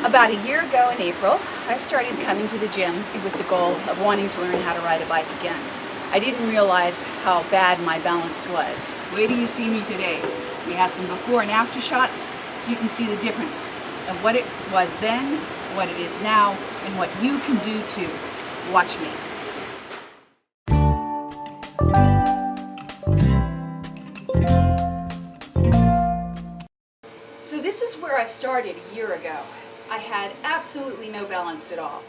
About a year ago in April, I started coming to the gym with the goal of wanting to learn how to ride a bike again. I didn't realize how bad my balance was. Wait till you see me today. We have some before and after shots so you can see the difference of what it was then, what it is now, and what you can do too. Watch me. So this is where I started a year ago. I had absolutely no balance at all.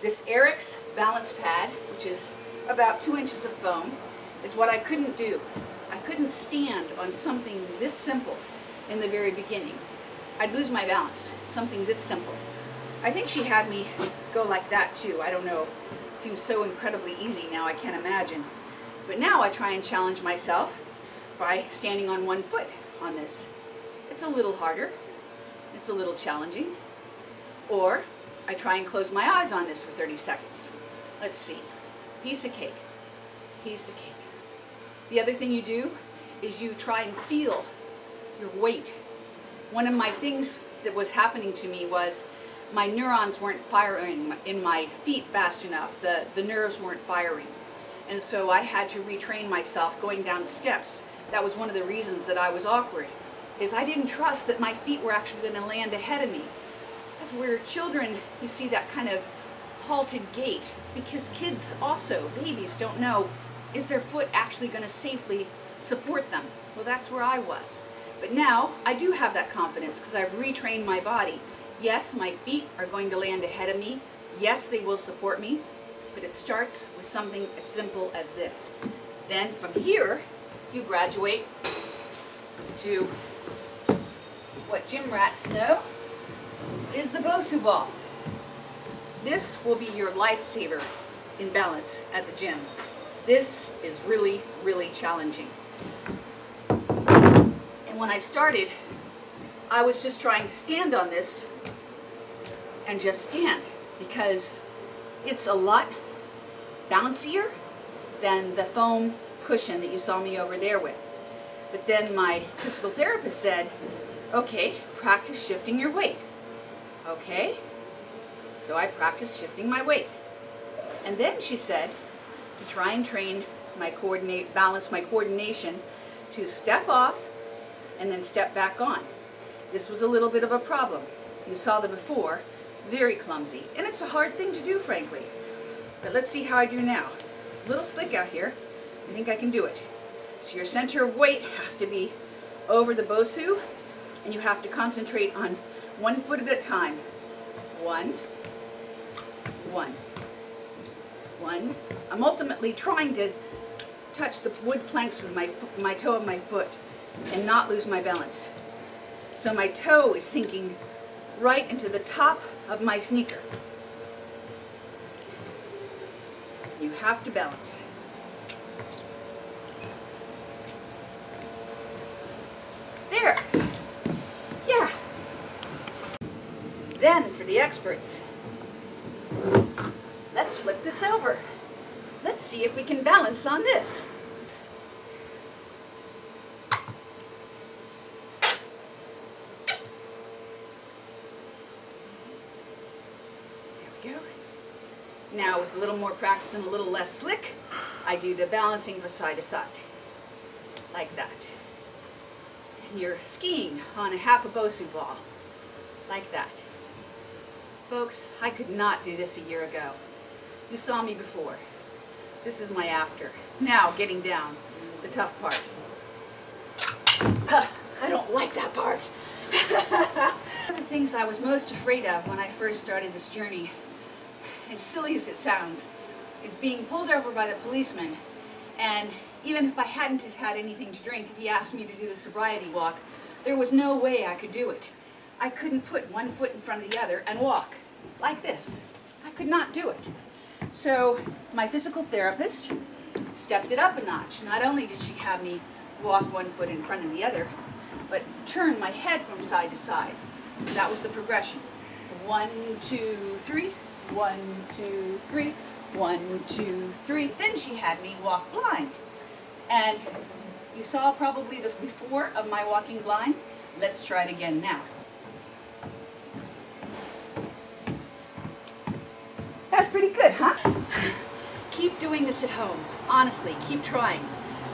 This Airex Balance Pad, which is about 2 inches of foam, is what I couldn't do. I couldn't stand on something this simple in the very beginning. I'd lose my balance, something this simple. I think she had me go like that too. I don't know. It seems so incredibly easy now, I can't imagine. But now I try and challenge myself by standing on one foot on this. It's a little harder. It's a little challenging. Or I try and close my eyes on this for 30 seconds. Let's see. Piece of cake. Piece of cake. The other thing you do is you try and feel your weight. One of my things that was happening to me was my neurons weren't firing in my feet fast enough. The nerves weren't firing. And so I had to retrain myself going down steps. That was one of the reasons that I was awkward, is I didn't trust that my feet were actually going to land ahead of me. That's where children, you see that kind of halted gait, because kids also, babies, don't know, is their foot actually going to safely support them? Well, that's where I was. But now I do have that confidence because I've retrained my body. Yes, my feet are going to land ahead of me. Yes, they will support me, but it starts with something as simple as this. Then from here, you graduate to what gym rats know is the Bosu Ball. This will be your lifesaver in balance at the gym. This is really, really challenging. And when I started, I was just trying to stand on this and just stand, because it's a lot bouncier than the foam cushion that you saw me over there with. But then my physical therapist said, okay, practice shifting your weight. Okay, so I practiced shifting my weight. And then she said to try and train my balance my coordination to step off and then step back on. This was a little bit of a problem. You saw the before, very clumsy. And it's a hard thing to do, frankly. But let's see how I do now. A little slick out here. I think I can do it. So your center of weight has to be over the Bosu, and you have to concentrate on one foot at a time. One. I'm ultimately trying to touch the wood planks with my toe of my foot and not lose my balance. So my toe is sinking right into the top of my sneaker. You have to balance. There. Yeah. Then for the experts, let's flip this over. Let's see if we can balance on this. There we go. Now with a little more practice and a little less slick, I do the balancing from side to side, like that. And you're skiing on a half a Bosu ball, like that. Folks, I could not do this a year ago. You saw me before. This is my after. Now, getting down, the tough part. I don't like that part. One of the things I was most afraid of when I first started this journey, as silly as it sounds, is being pulled over by the policeman. And even if I hadn't have had anything to drink, if he asked me to do the sobriety walk, there was no way I could do it. I couldn't put one foot in front of the other and walk like this. I could not do it. So my physical therapist stepped it up a notch. Not only did she have me walk one foot in front of the other, but turn my head from side to side. That was the progression. So 1, 2, 3, 1, 2, 3, 1, 2, 3. Then she had me walk blind. And you saw probably the before of my walking blind. Let's try it again now. was pretty good, huh? Keep doing this at home. Honestly, keep trying.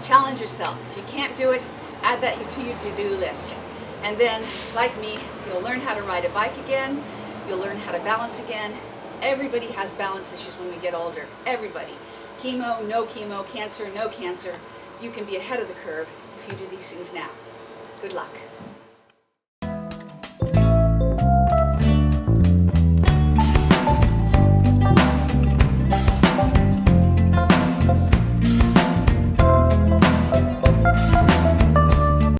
Challenge yourself. If you can't do it, add that to your to-do list. And then, like me, you'll learn how to ride a bike again. You'll learn how to balance again. Everybody has balance issues when we get older. Everybody. Chemo, no chemo, cancer, no cancer. You can be ahead of the curve if you do these things now. Good luck.